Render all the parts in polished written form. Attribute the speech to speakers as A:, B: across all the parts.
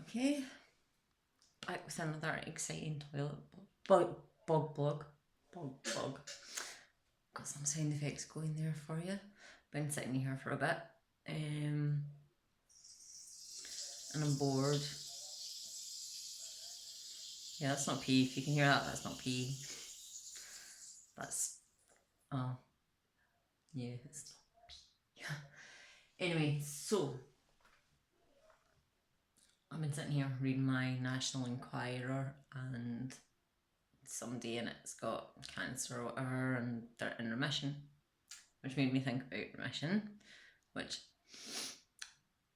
A: Okay, back with another exciting bog blog. Got some sound effects going there for you. Been sitting here for a bit, and I'm bored. Yeah, that's not pee. If you can hear that, that's not pee. That's yeah, it's not pee. Anyway, so I've been sitting here reading my National Enquirer, and somebody in it's got cancer or whatever, and they're in remission, which made me think about remission, which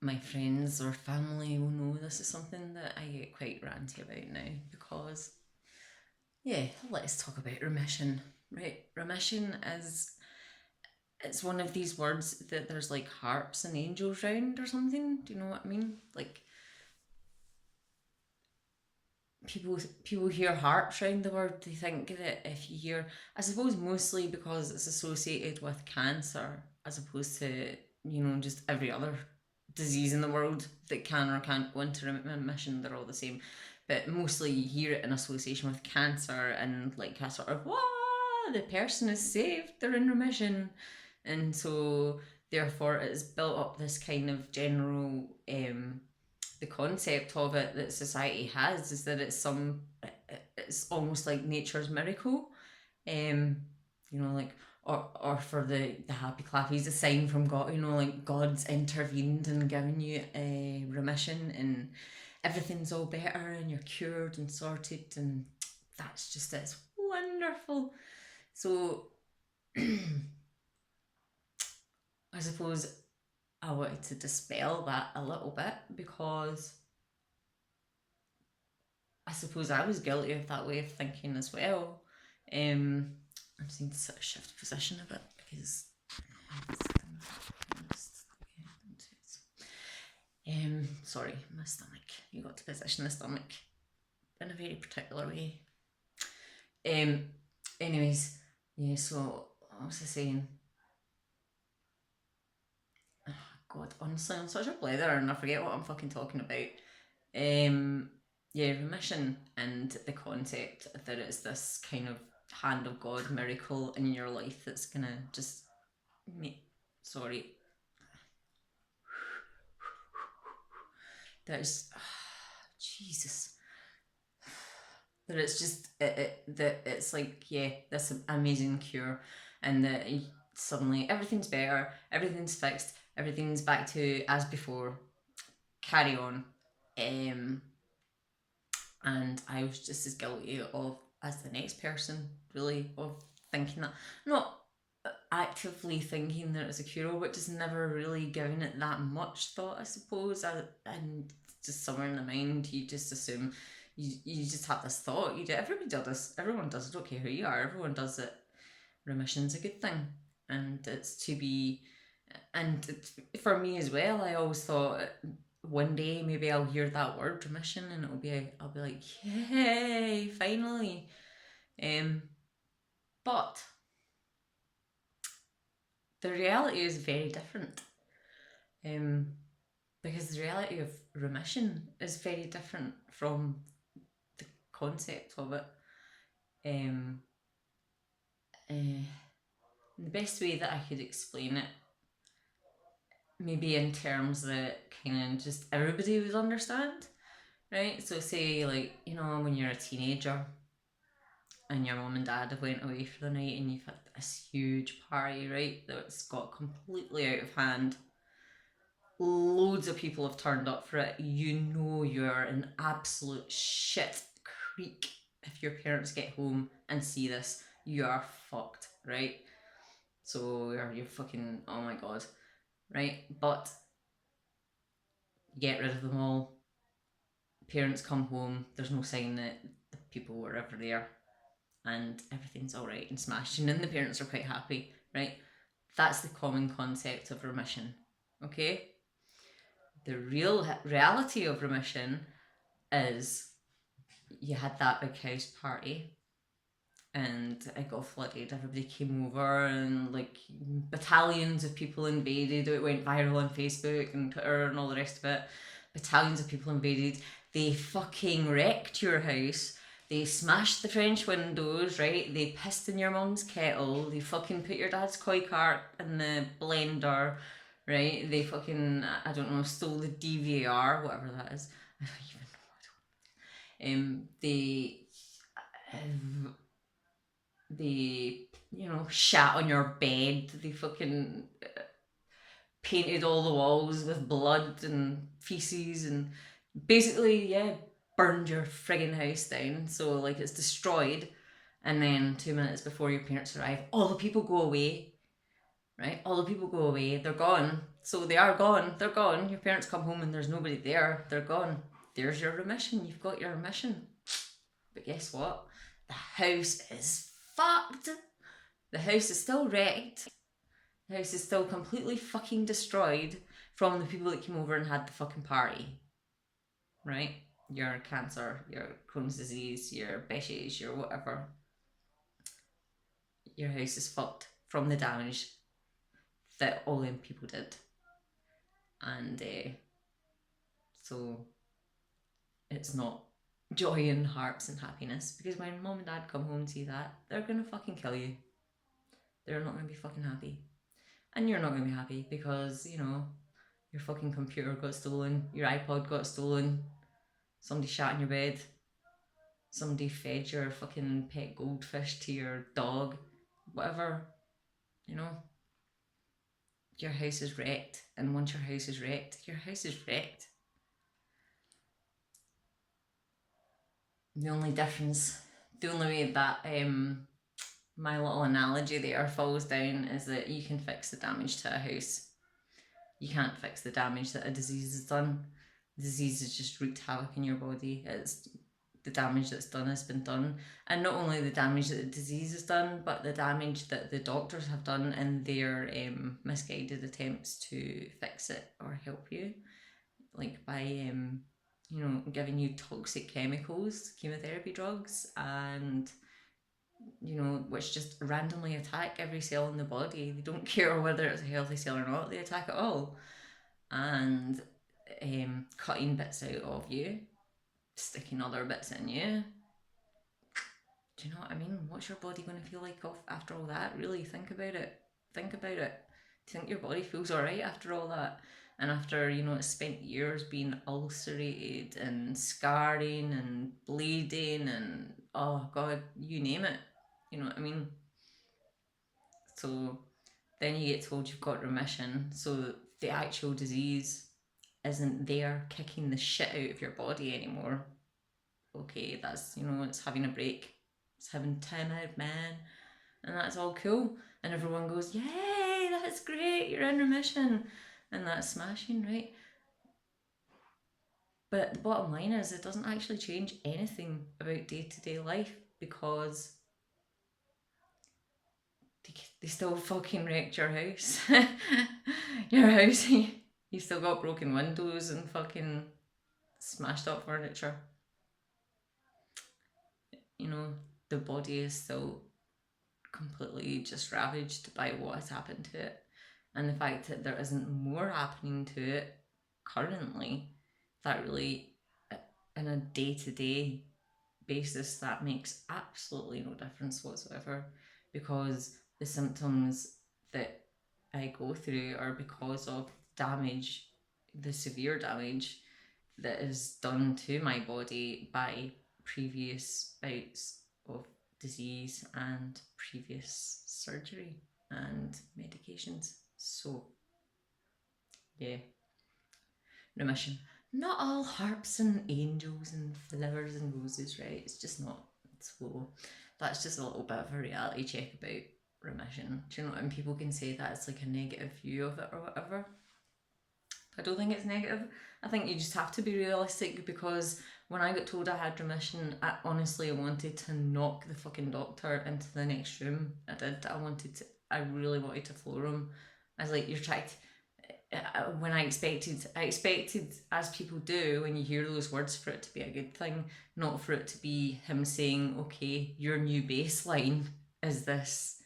A: my friends or family will know this is something that I get quite ranty about now, because yeah, let's talk about remission. Right, remission is, it's one of these words that there's like harps and angels round or something. Do you know what I mean? Like people hear harps round the word, they think that if you hear, I suppose mostly because it's associated with cancer as opposed to, you know, just every other disease in the world that can or can't go into remission, they're all the same. But mostly you hear it in association with cancer, and like a sort of, wow, the person is saved, they're in remission. And so therefore it's built up this kind of general the concept of it that society has is that it's almost like nature's miracle, um you know, like, or for the happy clappies, a sign from God, you know, like God's intervened and given you a remission and everything's all better and you're cured and sorted, and that's just, it's wonderful. So I suppose I wanted to dispel that a little bit, because I suppose I was guilty of that way of thinking as well. I'm seeing to sort of shift position a bit because sorry, my stomach. You got to position the stomach in a very particular way. Anyways, yeah, so what was I saying? Oh God, honestly, I'm such a blather and I forget what I'm fucking talking about. Yeah, remission and the concept that it's this kind of hand of God miracle in your life that's gonna just make, sorry, there's Jesus, that it's just that it's like, yeah, this amazing cure, and that suddenly everything's better, everything's fixed, everything's back to as before, carry on. And I was just as guilty of as the next person, really, of thinking that, not actively thinking that it's a cure, but just never really giving it that much thought, I suppose. And just somewhere in the mind, you just assume, you just have this thought. You do. Everybody does this. Everyone does it. I don't care who you are. Everyone does it. Remission's a good thing, and it's to be. And for me as well, I always thought one day maybe I'll hear that word remission and I'll be like, yay, finally. But the reality is very different. Because the reality of remission is very different from the concept of it. The best way that I could explain it, maybe in terms that kind of just everybody would understand, right? So say, like, you know, when you're a teenager and your mum and dad have went away for the night and you've had this huge party, right, that's got completely out of hand, loads of people have turned up for it, you know you're an absolute shit creek if your parents get home and see this, you are fucked, right? So you're fucking, oh my God, right? But get rid of them all, parents come home, there's no sign that the people were ever there, and everything's all right and smashing, and the parents are quite happy, right? That's the common concept of remission, okay? The real reality of remission is you had that big house party and it got flooded. Everybody came over and like battalions of people invaded. It went viral on Facebook and Twitter and all the rest of it. Battalions of people invaded. They fucking wrecked your house. They smashed the French windows, right? They pissed in your mum's kettle. They fucking put your dad's koi cart in the blender, right? They fucking, I don't know, stole the DVR, whatever that is. I don't even know. They, shat on your bed. They fucking painted all the walls with blood and feces and basically, yeah, burned your friggin' house down. So, like, it's destroyed. And then 2 minutes before your parents arrive, all the people go away, right? All the people go away. They're gone. So they are gone. They're gone. Your parents come home and there's nobody there. They're gone. There's your remission. You've got your remission. But guess what? The house is fucked. The house is still wrecked. The house is still completely fucking destroyed from the people that came over and had the fucking party. Right? Your cancer, your Crohn's disease, your behcets, your whatever. Your house is fucked from the damage that all them people did. And so it's not joy and harps and happiness, because when mom and dad come home and see that, they're gonna fucking kill you. They're not gonna be fucking happy. And you're not gonna be happy because, your fucking computer got stolen, your iPod got stolen, somebody shat in your bed, somebody fed your fucking pet goldfish to your dog, whatever, your house is wrecked. And once your house is wrecked, your house is wrecked. The only way that my little analogy there falls down is that you can fix the damage to a house. You can't fix the damage that a disease has done. The disease has just wreaked havoc in your body. It's the damage that's done has been done. And not only the damage that the disease has done, but the damage that the doctors have done in their misguided attempts to fix it or help you. Like by, giving you toxic chemicals, chemotherapy drugs, and which just randomly attack every cell in the body. They don't care whether it's a healthy cell or not, they attack it all. And cutting bits out of you, sticking other bits in you. Do you know what I mean? What's your body going to feel like after all that? Really think about it. Do you think your body feels alright after all that? And after, it's spent years being ulcerated and scarring and bleeding and, oh God, you name it. You know what I mean? So then you get told you've got remission. So the actual disease isn't there kicking the shit out of your body anymore. Okay, that's, it's having a break. It's having time out, man. And that's all cool. And everyone goes, yay, that's great, you're in remission. And that's smashing, right? But the bottom line is it doesn't actually change anything about day-to-day life, because they still fucking wrecked your house. Your house, you still got broken windows and fucking smashed up furniture. The body is still completely just ravaged by what has happened to it. And the fact that there isn't more happening to it currently, that really, in a day-to-day basis, that makes absolutely no difference whatsoever, because the symptoms that I go through are because of damage, the severe damage that is done to my body by previous bouts of disease and previous surgery and medications. So, yeah, remission. Not all harps and angels and flowers and roses, right? It's just not. So that's just a little bit of a reality check about remission. Do you know what I mean? People can say that it's like a negative view of it or whatever. I don't think it's negative. I think you just have to be realistic, because when I got told I had remission, I honestly wanted to knock the fucking doctor into the next room. I did. I really wanted to floor him. I was like, you're trying to, when I expected, as people do when you hear those words, for it to be a good thing, not for it to be him saying, okay, your new baseline is this.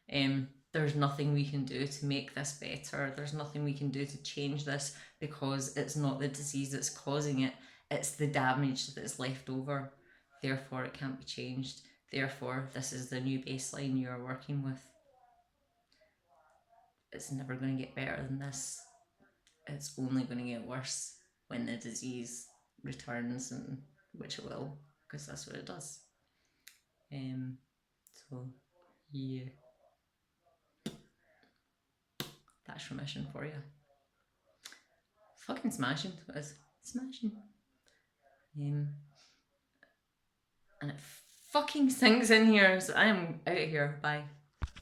A: There's nothing we can do to make this better. There's nothing we can do to change this, because it's not the disease that's causing it. it's the damage that's left over. Therefore, it can't be changed. Therefore, this is the new baseline you're working with. It's never going to get better than this. It's only going to get worse when the disease returns, and which it will, because that's what it does. So yeah, that's remission for you. Fucking smashing. It is smashing. And it fucking sinks in here, so I am out of here. Bye.